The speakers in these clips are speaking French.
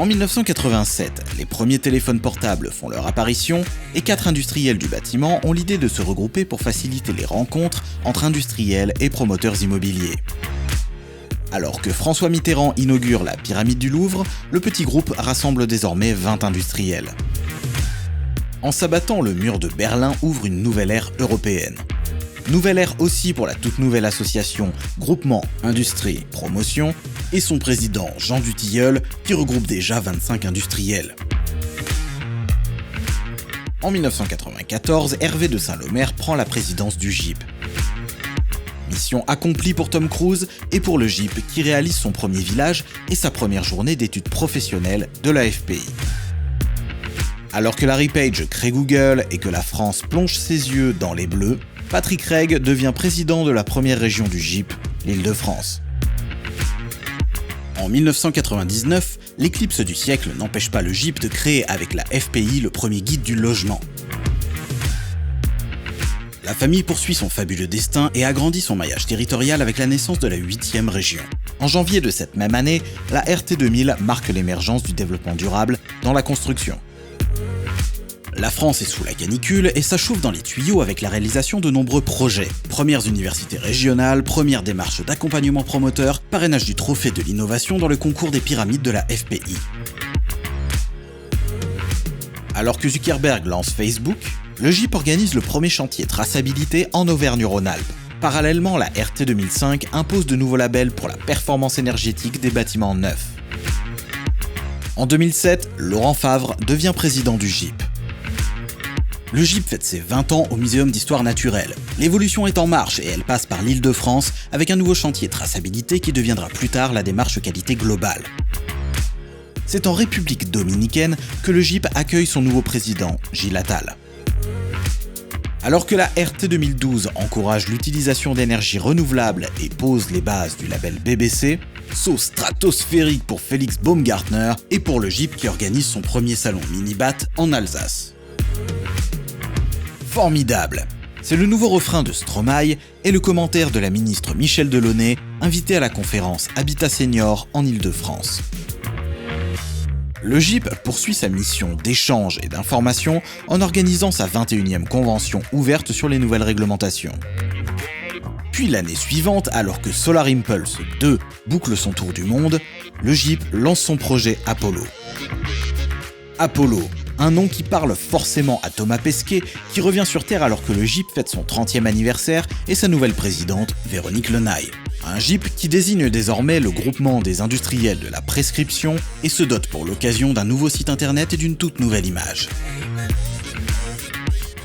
1987, les premiers téléphones portables font leur apparition et 4 industriels du bâtiment ont l'idée de se regrouper pour faciliter les rencontres entre industriels et promoteurs immobiliers. Alors que François Mitterrand inaugure la pyramide du Louvre, le petit groupe rassemble désormais 20 industriels. En s'abattant, le mur de Berlin ouvre une nouvelle ère européenne. Nouvelle ère aussi pour la toute nouvelle association Groupement Industrie Promotion et son président Jean Dutilleul qui regroupe déjà 25 industriels. En 1994, Hervé de Saint-Lomère prend la présidence du GIP. Mission accomplie pour Tom Cruise et pour le GIP qui réalise son premier village et sa première journée d'études professionnelles de la FPI. Alors que Larry Page crée Google et que la France plonge ses yeux dans les bleus, Patrick Reg devient président de la première région du GIP, l'Île-de-France. En 1999, l'éclipse du siècle n'empêche pas le GIP de créer avec la FPI le premier guide du logement. La famille poursuit son fabuleux destin et agrandit son maillage territorial avec la naissance de la 8e région. En janvier de cette même année, la RT 2000 marque l'émergence du développement durable dans la construction. La France est sous la canicule et ça chauffe dans les tuyaux avec la réalisation de nombreux projets. Premières universités régionales, première démarche d'accompagnement promoteur, parrainage du trophée de l'innovation dans le concours des pyramides de la FPI. Alors que Zuckerberg lance Facebook, le GIP organise le premier chantier traçabilité en Auvergne-Rhône-Alpes. Parallèlement, la RT 2005 impose de nouveaux labels pour la performance énergétique des bâtiments neufs. En 2007, Laurent Favre devient président du GIP. Le GIP fête ses 20 ans au Muséum d'Histoire Naturelle. L'évolution est en marche et elle passe par l'Île-de-France avec un nouveau chantier traçabilité qui deviendra plus tard la démarche qualité globale. C'est en République dominicaine que le GIP accueille son nouveau président, Gilles Attal. Alors que la RT 2012 encourage l'utilisation d'énergies renouvelables et pose les bases du label BBC, saut stratosphérique pour Félix Baumgartner et pour le GIP qui organise son premier salon Minibat en Alsace. Formidable! C'est le nouveau refrain de Stromae et le commentaire de la ministre Michèle Delaunay, invitée à la conférence Habitat Senior en Île-de-France. Le GIP poursuit sa mission d'échange et d'information en organisant sa 21e convention ouverte sur les nouvelles réglementations. Puis l'année suivante, alors que Solar Impulse 2 boucle son tour du monde, le GIP lance son projet Apollo. Apollo, un nom qui parle forcément à Thomas Pesquet, qui revient sur Terre alors que le GIP fête son 30e anniversaire et sa nouvelle présidente, Véronique Lenaille. Un GIP qui désigne désormais le groupement des industriels de la prescription et se dote pour l'occasion d'un nouveau site internet et d'une toute nouvelle image.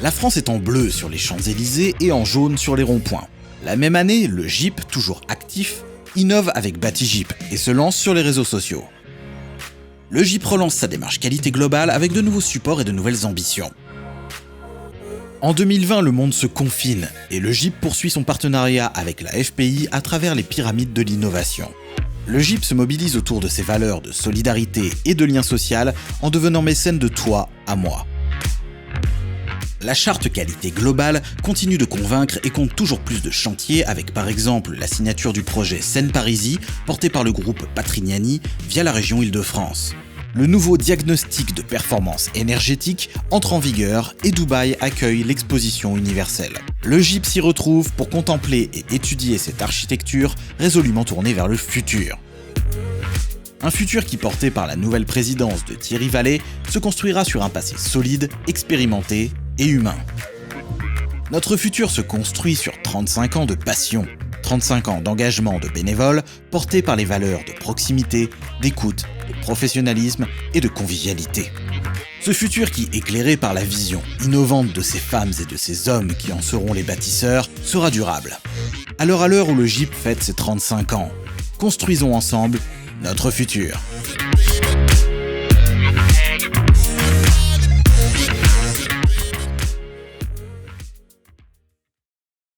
La France est en bleu sur les Champs-Élysées et en jaune sur les ronds-points. La même année, le GIP, toujours actif, innove avec Batigip et se lance sur les réseaux sociaux. Le GIP relance sa démarche qualité globale avec de nouveaux supports et de nouvelles ambitions. En 2020, le monde se confine et le GIP poursuit son partenariat avec la FPI à travers les pyramides de l'innovation. Le GIP se mobilise autour de ses valeurs de solidarité et de lien social en devenant mécène de toi à moi. La charte qualité globale continue de convaincre et compte toujours plus de chantiers avec par exemple la signature du projet Seine-Parisis porté par le groupe Patrignani via la région Île-de-France. Le nouveau diagnostic de performance énergétique entre en vigueur et Dubaï accueille l'exposition universelle. Le GIP s'y retrouve pour contempler et étudier cette architecture résolument tournée vers le futur. Un futur qui, porté par la nouvelle présidence de Thierry Vallée, se construira sur un passé solide, expérimenté et humain. Notre futur se construit sur 35 ans de passion, 35 ans d'engagement de bénévoles portés par les valeurs de proximité, d'écoute, de professionnalisme et de convivialité. Ce futur qui, éclairé par la vision innovante de ces femmes et de ces hommes qui en seront les bâtisseurs, sera durable. Alors à l'heure où le GIP fête ses 35 ans, construisons ensemble notre futur.